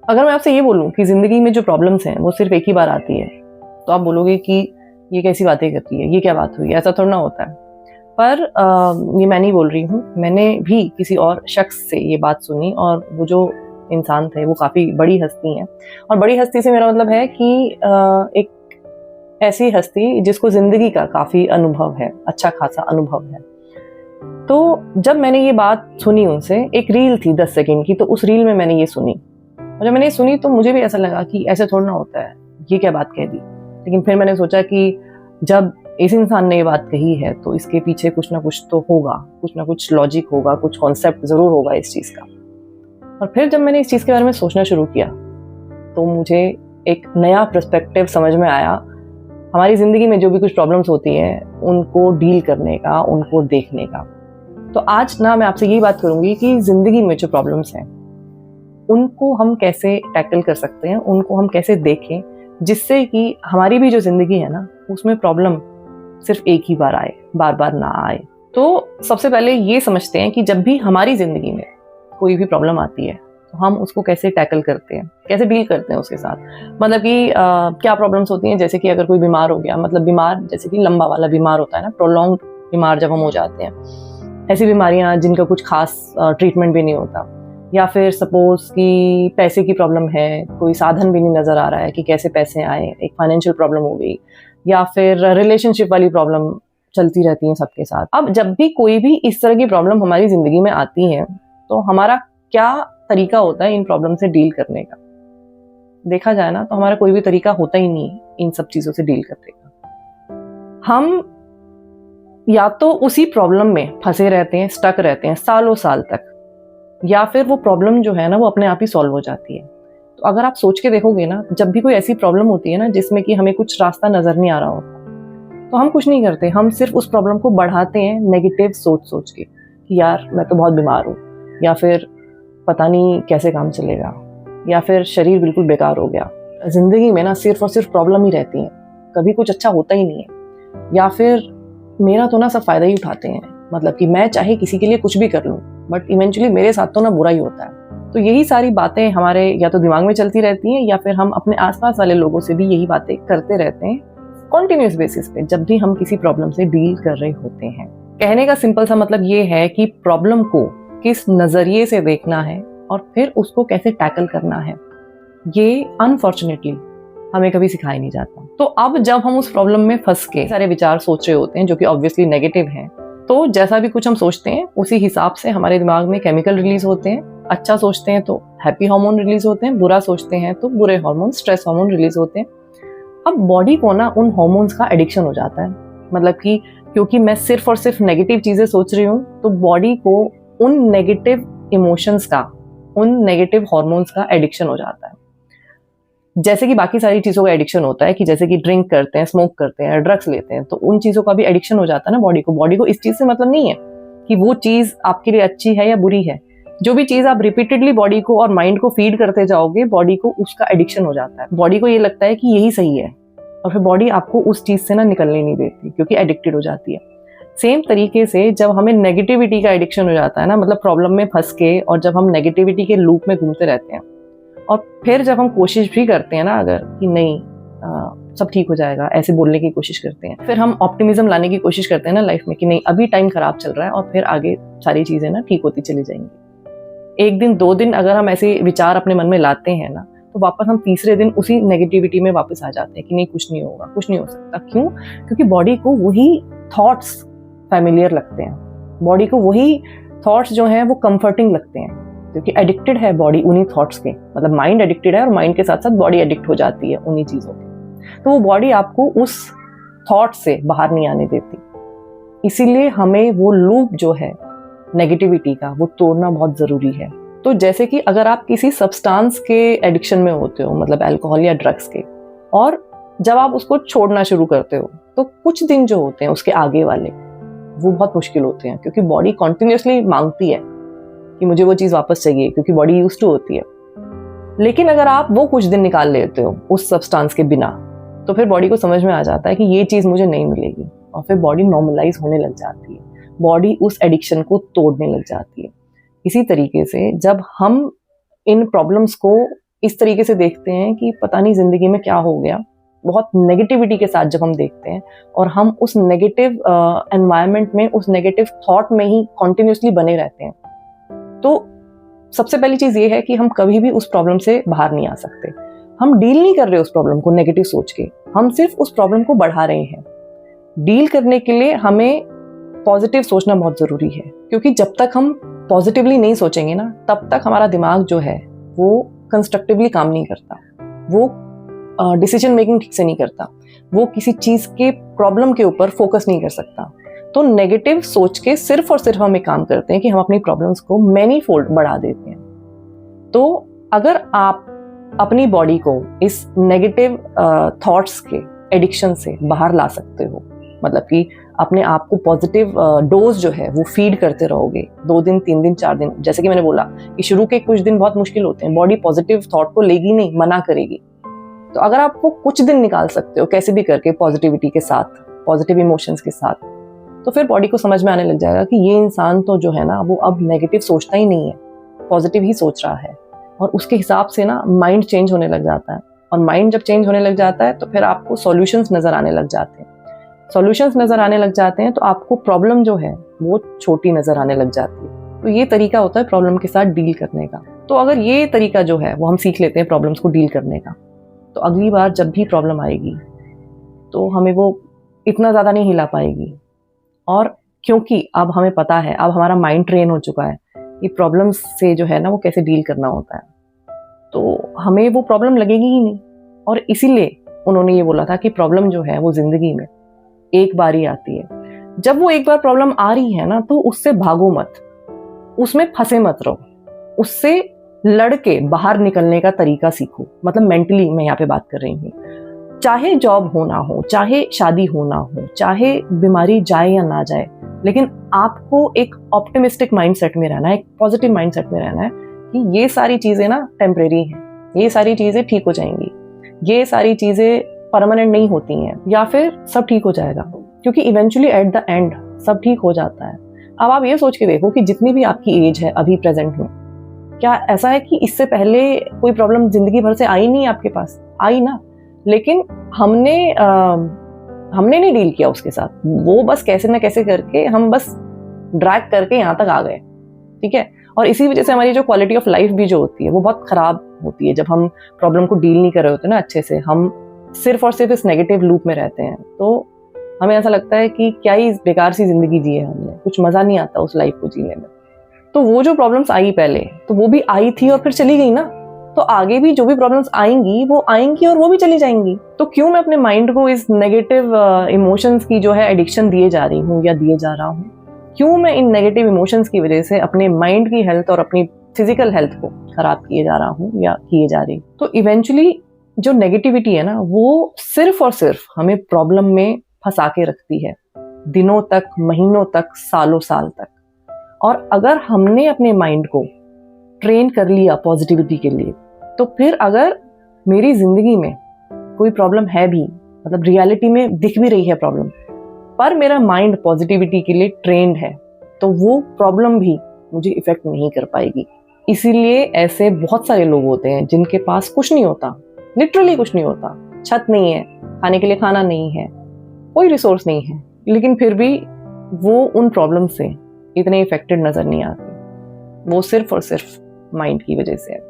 अगर मैं आपसे ये बोलूँ कि ज़िंदगी में जो प्रॉब्लम्स हैं वो सिर्फ एक ही बार आती है, तो आप बोलोगे कि ये कैसी बातें करती है, ये क्या बात हुई, ऐसा थोड़ा ना होता है। पर ये मैं नहीं बोल रही हूँ, मैंने भी किसी और शख्स से ये बात सुनी और वो जो इंसान थे वो काफ़ी बड़ी हस्ती हैं। और बड़ी हस्ती से मेरा मतलब है कि एक ऐसी हस्ती जिसको ज़िंदगी का काफ़ी अनुभव है, अच्छा खासा अनुभव है। तो जब मैंने ये बात सुनी उनसे, एक रील थी 10 सेकंड की, तो उस रील में मैंने ये सुनी। और जब मैंने ये सुनी तो मुझे भी ऐसा लगा कि ऐसे थोड़ा ना होता है, ये क्या बात कह दी। लेकिन फिर मैंने सोचा कि जब इस इंसान ने ये बात कही है तो इसके पीछे कुछ ना कुछ तो होगा, कुछ ना कुछ लॉजिक होगा, कुछ कॉन्सेप्ट ज़रूर होगा इस चीज़ का। और फिर जब मैंने इस चीज़ के बारे में सोचना शुरू किया तो मुझे एक नया पर्सपेक्टिव समझ में आया, हमारी ज़िंदगी में जो भी कुछ प्रॉब्लम्स होती हैं उनको डील करने का, उनको देखने का। तो आज ना मैं आपसे यही बात करूँगी कि ज़िंदगी में जो प्रॉब्लम्स हैं उनको हम कैसे टैकल कर सकते हैं, उनको हम कैसे देखें, जिससे कि हमारी भी जो ज़िंदगी है ना उसमें प्रॉब्लम सिर्फ एक ही बार आए, बार-बार ना आए। तो सबसे पहले ये समझते हैं कि जब भी हमारी ज़िंदगी में कोई भी प्रॉब्लम आती है तो हम उसको कैसे टैकल करते हैं, कैसे डील करते हैं उसके साथ। मतलब कि क्या प्रॉब्लम्स होती हैं, जैसे कि अगर कोई बीमार हो गया, मतलब बीमार जैसे कि लंबा वाला बीमार होता है ना, प्रोलॉन्ग्ड बीमार जब हम हो जाते हैं, ऐसी बीमारियां जिनका कुछ खास ट्रीटमेंट भी नहीं होता। या फिर सपोज कि पैसे की प्रॉब्लम है, कोई साधन भी नहीं नज़र आ रहा है कि कैसे पैसे आए, एक फाइनेंशियल प्रॉब्लम हो गई। या फिर रिलेशनशिप वाली प्रॉब्लम चलती रहती है सबके साथ। अब जब भी कोई भी इस तरह की प्रॉब्लम हमारी ज़िंदगी में आती है तो हमारा क्या तरीका होता है इन प्रॉब्लम से डील करने का। देखा जाए ना तो हमारा कोई भी तरीका होता ही नहीं इन सब चीज़ों से डील करने का। हम या तो उसी प्रॉब्लम में फंसे रहते हैं, स्टक रहते हैं सालों साल तक, या फिर वो प्रॉब्लम जो है ना वो अपने आप ही सॉल्व हो जाती है। तो अगर आप सोच के देखोगे ना, जब भी कोई ऐसी प्रॉब्लम होती है ना जिसमें कि हमें कुछ रास्ता नज़र नहीं आ रहा होता, तो हम कुछ नहीं करते, हम सिर्फ उस प्रॉब्लम को बढ़ाते हैं नेगेटिव सोच सोच के कि यार मैं तो बहुत बीमार हूँ, या फिर पता नहीं कैसे काम चलेगा, या फिर शरीर बिल्कुल बेकार हो गया। ज़िंदगी में ना सिर्फ और सिर्फ प्रॉब्लम ही रहती हैं, कभी कुछ अच्छा होता ही नहीं है। या फिर मेरा तो ना सब फ़ायदा ही उठाते हैं, मतलब कि मैं चाहे किसी के लिए कुछ भी कर लूँ बट इवेंचुअली मेरे साथ तो ना बुरा ही होता है। तो यही सारी बातें हमारे या तो दिमाग में चलती रहती हैं, या फिर हम अपने आसपास वाले लोगों से भी यही बातें करते रहते हैं कॉन्टिन्यूस बेसिस पे, जब भी हम किसी प्रॉब्लम से डील कर रहे होते हैं। कहने का सिंपल सा मतलब ये है कि प्रॉब्लम को किस नज़रिए से देखना है और फिर उसको कैसे टैकल करना है, ये अनफॉर्चुनेटली हमें कभी सिखाया नहीं जाता। तो अब जब हम उस प्रॉब्लम में फंस के सारे विचार सोच रहे होते हैं जो कि ऑब्वियसली नेगेटिव हैं, तो जैसा भी कुछ हम सोचते हैं उसी हिसाब से हमारे दिमाग में केमिकल रिलीज होते हैं। अच्छा सोचते हैं तो हैप्पी हार्मोन रिलीज होते हैं, बुरा सोचते हैं तो बुरे हार्मोन, स्ट्रेस हार्मोन रिलीज होते हैं। अब बॉडी को ना उन हार्मोन्स का एडिक्शन हो जाता है, मतलब कि क्योंकि मैं सिर्फ और सिर्फ नेगेटिव चीजें सोच रही हूँ तो बॉडी को उन नेगेटिव इमोशंस का, उन नेगेटिव हार्मोन्स का एडिक्शन हो जाता है। जैसे कि बाकी सारी चीज़ों का एडिक्शन होता है कि जैसे कि ड्रिंक करते हैं, स्मोक करते हैं, ड्रग्स लेते हैं, तो उन चीज़ों का भी एडिक्शन हो जाता है ना बॉडी को। बॉडी को इस चीज़ से मतलब नहीं है कि वो चीज़ आपके लिए अच्छी है या बुरी है। जो भी चीज़ आप रिपीटेडली बॉडी को और माइंड को फीड करते जाओगे, बॉडी को उसका एडिक्शन हो जाता है। बॉडी को ये लगता है कि यही सही है और फिर बॉडी आपको उस चीज़ से ना निकलने नहीं देती क्योंकि एडिक्टेड हो जाती है। सेम तरीके से जब हमें नेगेटिविटी का एडिक्शन हो जाता है ना, मतलब प्रॉब्लम में फंस के, और जब हम नेगेटिविटी के लूप में घूमते रहते हैं और फिर जब हम कोशिश भी करते हैं ना अगर कि नहीं सब ठीक हो जाएगा, ऐसे बोलने की कोशिश करते हैं, फिर हम ऑप्टिमिज्म लाने की कोशिश करते हैं ना लाइफ में कि नहीं अभी टाइम खराब चल रहा है और फिर आगे सारी चीज़ें ना ठीक होती चली जाएंगी। एक दिन 2 दिन अगर हम ऐसे विचार अपने मन में लाते हैं ना, तो वापस हम तीसरे दिन उसी नेगेटिविटी में वापस आ जाते हैं कि नहीं कुछ नहीं होगा, कुछ नहीं हो सकता। क्यों? क्योंकि बॉडी को वही थॉट्स फैमिलियर लगते हैं, बॉडी को वही थॉट्स जो हैं वो कंफर्टिंग लगते हैं, क्योंकि एडिक्टेड है बॉडी उन्हीं थॉट्स के। मतलब माइंड एडिक्टेड है और माइंड के साथ साथ बॉडी एडिक्ट हो जाती है उन्हीं चीज़ों के। तो वो बॉडी आपको उस थॉट से बाहर नहीं आने देती। इसीलिए हमें वो लूप जो है नेगेटिविटी का वो तोड़ना बहुत ज़रूरी है। तो जैसे कि अगर आप किसी सब्सटेंस के एडिक्शन में होते हो, मतलब अल्कोहल या ड्रग्स के, और जब आप उसको छोड़ना शुरू करते हो तो कुछ दिन जो होते हैं उसके आगे वाले वो बहुत मुश्किल होते हैं, क्योंकि बॉडी कॉन्टिन्यूसली मांगती है कि मुझे वो चीज़ वापस चाहिए, क्योंकि बॉडी यूज्ड टू होती है। लेकिन अगर आप वो कुछ दिन निकाल लेते हो उस सब्सटेंस के बिना, तो फिर बॉडी को समझ में आ जाता है कि ये चीज़ मुझे नहीं मिलेगी, और फिर बॉडी नॉर्मलाइज होने लग जाती है, बॉडी उस एडिक्शन को तोड़ने लग जाती है। इसी तरीके से जब हम इन प्रॉब्लम्स को इस तरीके से देखते हैं कि पता नहीं ज़िंदगी में क्या हो गया, बहुत नेगेटिविटी के साथ जब हम देखते हैं और हम उस नेगेटिव एनवायरनमेंट में, उस नेगेटिव थॉट में ही कॉन्टिन्यूसली बने रहते हैं, तो सबसे पहली चीज़ ये है कि हम कभी भी उस प्रॉब्लम से बाहर नहीं आ सकते। हम डील नहीं कर रहे उस प्रॉब्लम को नेगेटिव सोच के, हम सिर्फ उस प्रॉब्लम को बढ़ा रहे हैं। डील करने के लिए हमें पॉजिटिव सोचना बहुत ज़रूरी है, क्योंकि जब तक हम पॉजिटिवली नहीं सोचेंगे ना, तब तक हमारा दिमाग जो है वो कंस्ट्रक्टिवली काम नहीं करता, वो डिसीजन मेकिंग ठीक से नहीं करता, वो किसी चीज़ के प्रॉब्लम के ऊपर फोकस नहीं कर सकता। तो नेगेटिव सोच के सिर्फ और सिर्फ हम एक काम करते हैं कि हम अपनी प्रॉब्लम्स को मैनी फोल्ड बढ़ा देते हैं। तो अगर आप अपनी बॉडी को इस नेगेटिव थॉट्स के एडिक्शन से बाहर ला सकते हो, मतलब कि अपने आप को पॉजिटिव डोज जो है वो फीड करते रहोगे 2 दिन 3 दिन 4 दिन, जैसे कि मैंने बोला कि शुरू के कुछ दिन बहुत मुश्किल होते हैं, बॉडी पॉजिटिव थॉट को लेगी नहीं, मना करेगी। तो अगर आप वो कुछ दिन निकाल सकते हो कैसे भी करके पॉजिटिविटी के साथ, पॉजिटिव इमोशंस के साथ, तो फिर बॉडी को समझ में आने लग जाएगा कि ये इंसान तो जो है ना वो अब नेगेटिव सोचता ही नहीं है, पॉजिटिव ही सोच रहा है। और उसके हिसाब से ना माइंड चेंज होने लग जाता है, और माइंड जब चेंज होने लग जाता है तो फिर आपको सॉल्यूशंस नज़र आने लग जाते हैं। सॉल्यूशंस नज़र आने लग जाते हैं तो आपको प्रॉब्लम जो है वो छोटी नज़र आने लग जाती है। तो ये तरीका होता है प्रॉब्लम के साथ डील करने का। तो अगर ये तरीका जो है वो हम सीख लेते हैं प्रॉब्लम्स को डील करने का, तो अगली बार जब भी प्रॉब्लम आएगी तो हमें वो इतना ज़्यादा नहीं हिला पाएगी। और क्योंकि अब हमें पता है, अब हमारा माइंड ट्रेन हो चुका है कि प्रॉब्लम्स से जो है ना वो कैसे डील करना होता है, तो हमें वो प्रॉब्लम लगेगी ही नहीं। और इसीलिए उन्होंने ये बोला था कि प्रॉब्लम जो है वो ज़िंदगी में एक बार ही आती है। जब वो एक बार प्रॉब्लम आ रही है ना, तो उससे भागो मत, उसमें फंसे मत रहो, उससे लड़ के बाहर निकलने का तरीका सीखो। मतलब मेंटली मैं यहाँ पे बात कर रही हूँ। चाहे जॉब हो ना हो, चाहे शादी हो ना हो, चाहे बीमारी जाए या ना जाए, लेकिन आपको एक ऑप्टिमिस्टिक माइंडसेट में रहना है, एक पॉजिटिव माइंडसेट में रहना है कि ये सारी चीज़ें ना टेम्परेरी हैं, ये सारी चीज़ें ठीक हो जाएंगी, ये सारी चीज़ें परमानेंट नहीं होती हैं, या फिर सब ठीक हो जाएगा, क्योंकि इवेंचुअली एट द एंड सब ठीक हो जाता है। अब आप ये सोच के देखो कि जितनी भी आपकी एज है अभी प्रेजेंट में, क्या ऐसा है कि इससे पहले कोई प्रॉब्लम जिंदगी भर से आई नहीं आपके पास? आई ना, लेकिन हमने नहीं डील किया उसके साथ। वो बस कैसे ना कैसे करके हम बस ड्रैग करके यहाँ तक आ गए, ठीक है। और इसी वजह से हमारी जो क्वालिटी ऑफ लाइफ भी जो होती है वो बहुत खराब होती है, जब हम प्रॉब्लम को डील नहीं कर रहे होते ना अच्छे से, हम सिर्फ और सिर्फ इस नेगेटिव लूप में रहते हैं। तो हमें ऐसा लगता है कि क्या ही बेकार सी जिंदगी जी है हमने, कुछ मजा नहीं आता उस लाइफ को जीने में। तो वो जो प्रॉब्लम्स आई पहले, तो वो भी आई थी और फिर चली गई ना, तो आगे भी जो भी प्रॉब्लम्स आएंगी वो आएंगी और वो भी चली जाएंगी। तो क्यों मैं अपने माइंड को इस नेगेटिव इमोशंस की जो है एडिक्शन दिए जा रही हूँ या दिए जा रहा हूँ? क्यों मैं इन नेगेटिव इमोशंस की वजह से अपने माइंड की हेल्थ और अपनी फिजिकल हेल्थ को खराब किए जा रहा हूँ या किए जा रही? तो इवेंचुअली जो नेगेटिविटी है ना, वो सिर्फ और सिर्फ हमें प्रॉब्लम में फंसा के रखती है, दिनों तक, महीनों तक, सालों साल तक। और अगर हमने अपने माइंड को ट्रेन कर लिया पॉजिटिविटी के लिए, तो फिर अगर मेरी जिंदगी में कोई प्रॉब्लम है भी, मतलब रियलिटी में दिख भी रही है प्रॉब्लम, पर मेरा माइंड पॉजिटिविटी के लिए ट्रेंड है, तो वो प्रॉब्लम भी मुझे इफेक्ट नहीं कर पाएगी। इसीलिए ऐसे बहुत सारे लोग होते हैं जिनके पास कुछ नहीं होता, लिटरली कुछ नहीं होता, छत नहीं है, खाने के लिए खाना नहीं है, कोई रिसोर्स नहीं है, लेकिन फिर भी वो उन प्रॉब्लम से इतने इफेक्टेड नजर नहीं आते। वो सिर्फ और सिर्फ माइंड की वजह से है।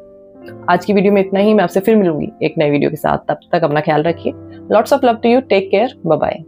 आज की वीडियो में इतना ही। मैं आपसे फिर मिलूंगी एक नई वीडियो के साथ। तब तक अपना ख्याल रखिए। Lots of love to you. Take care. Bye bye.